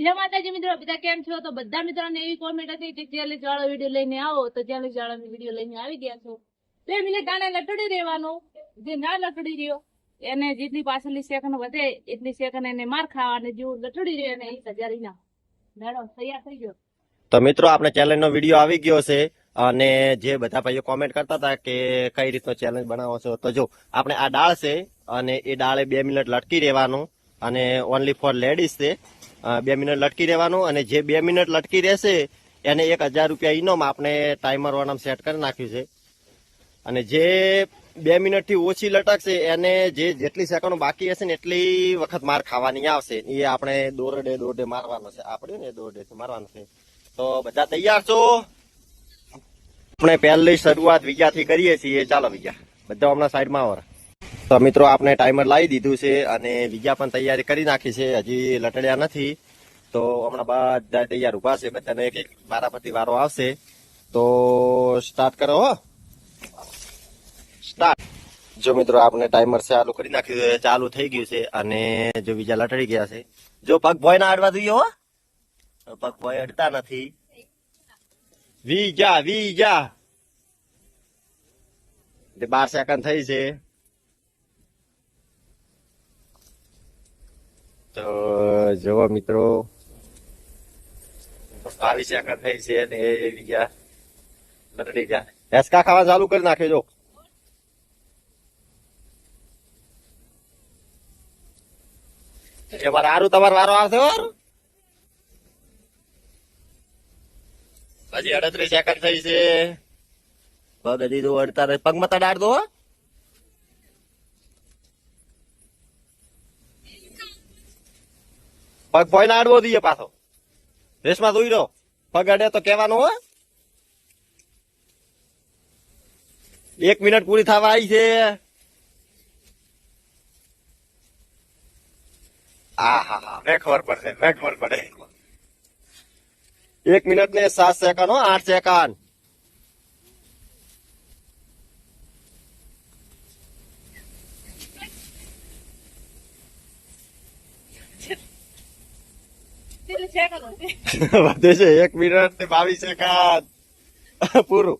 જય માતાજી મિત્રો, બધા કેમ છો? તો બધા મિત્રોને એવી કોમેન્ટ હતી કે ચેલેન્જ વાળો વિડીયો લઈને આવો, તો ચેલેન્જ વાળો વિડીયો લઈને આવી ગયા છો. 2 મિનિટ આને લટડી રહેવાનું, જે ના લટડી રહ્યો એને જેટલી પાછળની સેકન્ડ વધે એટલી સેકન્ડ એને માર ખાવા, જેવું લટડી રહ્યો એને 1000 ઇનામ. મેડમ તૈયાર થઈ ગયો. તો મિત્રો આપણે ચેલેન્જ નો વિડીયો આવી ગયો છે અને જે બધા ભાઈઓ કોમેન્ટ કરતા હતા કે કઈ રીતનો ચેલેન્જ બનાવો છો, તો જો આપણે આ ડાળ છે અને એ ડાળે 2 મિનિટ લટકી રહેવાનું અને ઓનલી ફોર લેડીઝ છે. 2 મિનિટ લટકી રહેવાનું અને જે 2 મિનિટ લટકી રહેશે એને 1000 રૂપિયા ઇનામ આપણે ટાઈમર વાળામાં સેટ કરી નાખ્યું છે. અને જે 2 મિનિટ થી ઓછી લટકશે એને જેટલી સેકન્ડો બાકી હશે ને એટલી વખત માર ખાવાની આવશે. એ આપણે દોરડે મારવાનો છે, આપણે ને દોરડે મારવાનો છે. તો બધા તૈયાર છો? આપણે પહેલી શરૂઆત વિજ્ઞાથી કરીએ છીએ. ચાલો વિજ્ઞા, બધા હમણાં સાઈડમાં આવો. તો મિત્રો આપણે ટાઈમર લાવી દીધું છે અને વિજ્ઞા પણ તૈયારી કરી નાખી છે, હજી લટડ્યા નથી. તો હમણાં બધા તૈયાર ઉભા છે, બધાને એક એક વારાફરતી વારો આવશે. તો સ્ટાર્ટ કરો હો, સ્ટાર્ટ. જો મિત્રો આપણે ટાઈમર ચાલુ કરી નાખ્યું છે, ચાલુ થઈ ગયું છે અને જો બીજા લટડી ગયા છે. જો પગ ભોય ના અડવા જોઈએ હો, પગ ભોય અડતા નથી. વીજા 12 સેકન્ડ થઈ છે. તો જોવો મિત્રો 22 સેકન્ડ થઈ છે અને એ બીજા લટડી ગયા. હેસકા ખાવા ચાલુ કરી નાખ્યો. જો એમાં સારું તમારો વારો આવશે. હજી 38 સેકન્ડ થઈ છે. પગ હજી તો અડતા નથી, પગમાં તડાડ દો. પગ ભોય ના અડવો દઈએ પાછો, રેસમાં જોઈ રહ્યો. પગ અડે તો કેવાનું હો. 1 મિનિટ પૂરી થવા આવી છે. મેં ખબર પડે. 1 મિનિટ ને 7 સેકન્ડ હો, 8 સેકન્ડ. વધે છે 1 મિનિટ ને 22 સેકન્ડ પૂરું.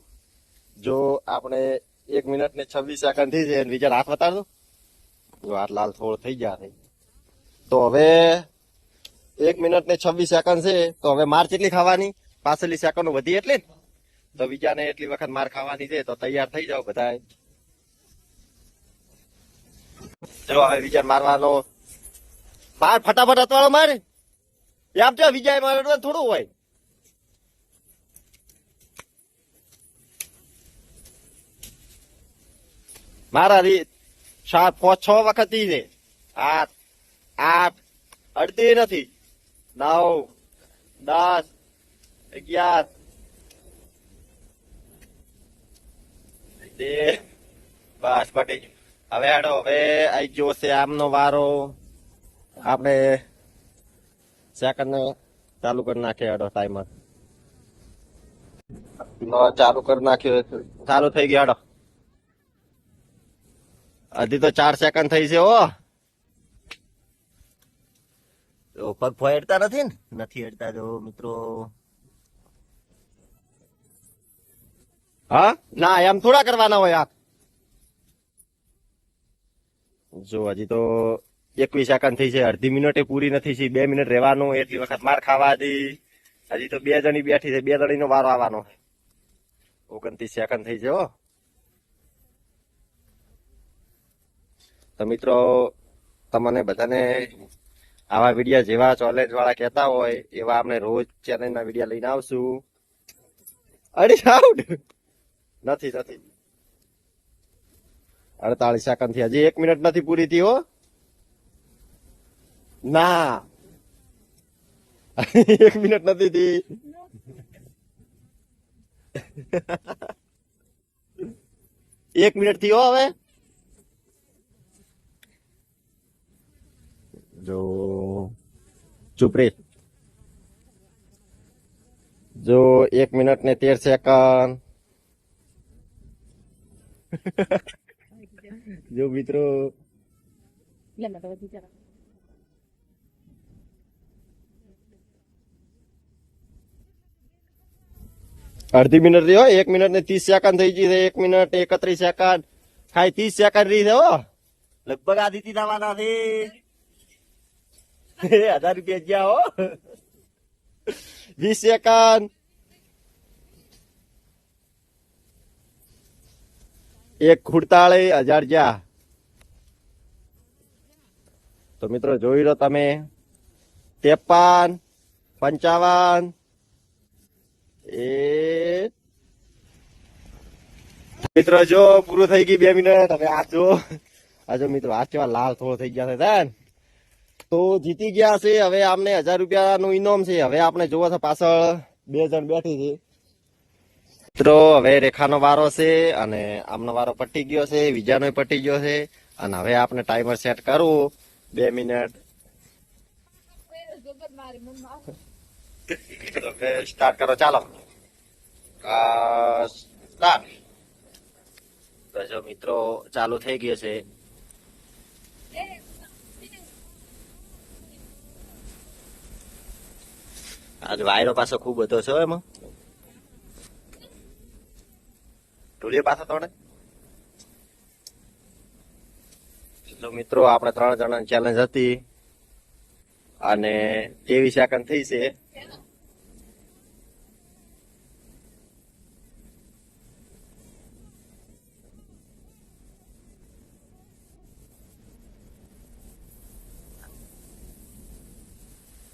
જો આપણે 1 મિનિટ ને 26 સેકન્ડ થઈ છે. વિચાર હાથ બતાડો, જો હાથ લાલ થોડો થઈ ગયા. તો હવે 1 મિનિટ ને 26 સેકન્ડ છે. તો હવે માર કેટલી ખાવાની? પાછળની સેકન્ડ વધી એટલે ને, તો બીજાને એટલી વખત માર ખાવાની છે. તો તૈયાર થઈ જાઓ બધા. જો હવે વિચાર મારવાનો, માર ફટાફટ અતવાળો મારે. એમ તો વિજય મારે થોડું હોય. મારા 7 5 6 વખત છે. 8 અડતી નથી. 9 10 11 બસ પટી ગયું. હવે હેડો, હવે આઈ ગયો છે આમનો વારો. આપણે સેકન્ડ ચાલુ કરી નાખીએ. હેડો ટાઈમર ચાલુ કરી નાખ્યો, ચાલુ થઈ ગયો. હેડો, હજી તો 4 સેકન્ડ થઈ છે. પગ ભોય અડતા નથી ને, નથી અડતા. જો મિત્રો, હા ના એમ થોડા કરવાના હોય. જો હજી તો 21 સેકન્ડ થઈ છે. અડધી મિનિટે પૂરી નથી છે. 2 મિનિટ રહેવાનું, એટલી વખત માર ખાવા દી. હજી તો 2 જણી બેઠી છે, 2 જણીનો વારો આવવાનો. 29 સેકન્ડ થઈ છે. તો મિત્રો, તમને બધાને આવા વિડીયો જેવા ચેલેન્જ વાળા કહેતા હોય એવા આપણે રોજ ચેલેન્જ ના વિડીયો લઈને આવશું. અડી આઉટ નથી 48 સેકન્ડ થી, હજી 1 મિનિટ નથી પૂરી થઈ. ના 1 મિનિટ નથી થઈ. 1 મિનિટ થી હવે. જો ચૂપ રે. જો 1 મિનિટ ને 13 સેકન્ડ. જો મિત્રો, અડધી મિનિટ રહી હો, 1 મિનિટ ને 30 સેકન્ડ થઈ ગઈ છે. 1 મિનિટ 31 સેકન્ડ ખાઈ 30 સેકન્ડ રહી છે હો. લગભગ આદિત્ય થવાના છે. 1000 રૂપિયા ગયા હો. 20 સેકન્ડ. 1:48 1000 ગયા. તો મિત્રો જોઈ લો તમે, 53 55 મિત્રો જો પૂરું થઈ ગઈ 2 મિનિટ. હવે આ જો મિત્રો આ કેવા લાલ થોડો થઈ ગયા છે તો જીતી ગયા છે. હવે આમને 1000 રૂપિયાનું ઇનામ છે. હવે આપણે જોવો છે પાછળ 2 જણ બેઠી છે મિત્રો. હવે રેખાનો વારો છે અને આમનો વારો પટી ગયો છે, બીજાનો પટી ગયો છે. અને હવે આપણે ટાઈમર સેટ કરવું 2 મિનિટ. સ્ટાર્ટ કરો, ચાલો સ્ટાર્ટ. તો જો મિત્રો ચાલુ થઈ ગયો છે. આજ વાયરો પાછો ખૂબ બધો છે એમાં. ટોલીએ પાછો તોડે. તો મિત્રો આપણે 3 જણાની ચેલેન્જ હતી અને 23 સેકન્ડ થઈ છે.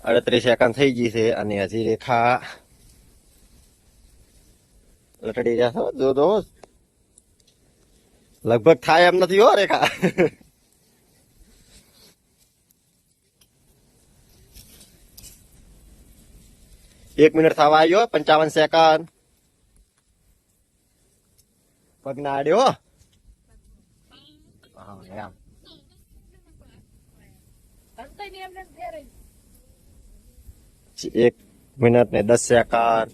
અડત્રીસ સેકન્ડ થઈ ગઈ છે અને હજી રેખા લટડી જશો. જો લગભગ થાય એમ નથી હો રેખા. 1 મિનિટ થવા આવ્યો. 55 સેકન્ડ. પગ ના આડ્યો. હા એમ. 1 મિનિટ ને 10 સેકન્ડ.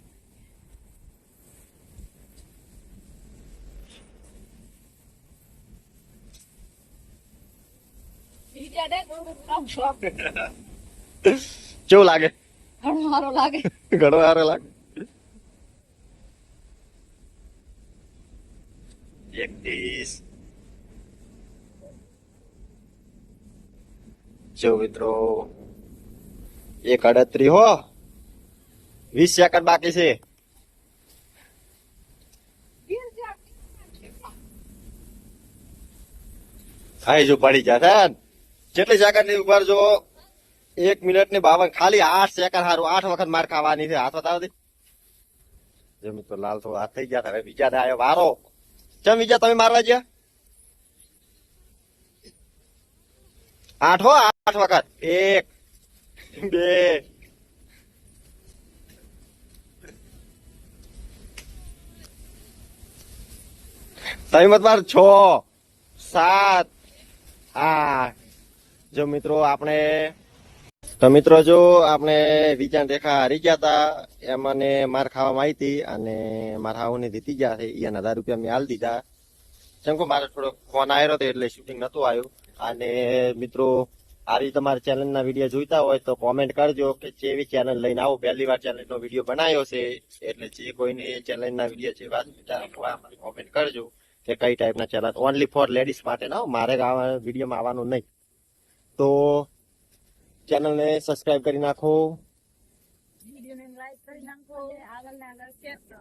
કેવું લાગે? ઘણો સારો લાગે. ઘણો સારો લાગે. 31 જો મિત્રો 1:38 હો. 20 સેકન્ડ બાકી છે. હા જો પડી જશે. કેટલી સેકન્ડ ની ઉપર જો 1 મિનિટ ને 52 ખાલી 8 સેકન્ડ. સારું 8 વખત માર ખાવાની છે. હાથ બતાવતી જો મિત્રો લાલ થોડો હાથ થઈ ગયા. હવે બીજા આવ્યો વારો. ચમ બીજા તમે મારવા ગયા 8 હો. 8 વખત 1 2 તમે મત માર 6 7 8. જો મિત્રો આપણે જો આપણે વિચાર રેખા હારી ગયા હતા. એમ મને માર ખાવામાં આવી હતી અને મારા હાઉને જીતી ગયા છે. એને 1000 રૂપિયા મેં હાલ દીધા. જેમ કે મારે થોડો ફોન આવ્યો હતો એટલે શૂટિંગ નતું આવ્યું. અને મિત્રો આવી તમારી ચેનલના વિડીયો જોઈતા હોય તો કોમેન્ટ કરજો કે જેવી ચેનલ લઈને આવો. પહેલી વાર ચેનલનો વિડીયો બનાવ્યો છે એટલે જે કોઈને એ ચેનલના વિડીયો જેવા કોમેન્ટ કરજો કે કઈ ટાઈપના ચેનલ. ઓનલી ફોર લેડીઝ માટે ના, મારે વિડીયોમાં આવવાનું નહીં. તો ચેનલને સબસ્ક્રાઇબ કરી નાખો. વિડીયોને લાઈક કરી નાખો. આગળ ને આગળ શેર કરો.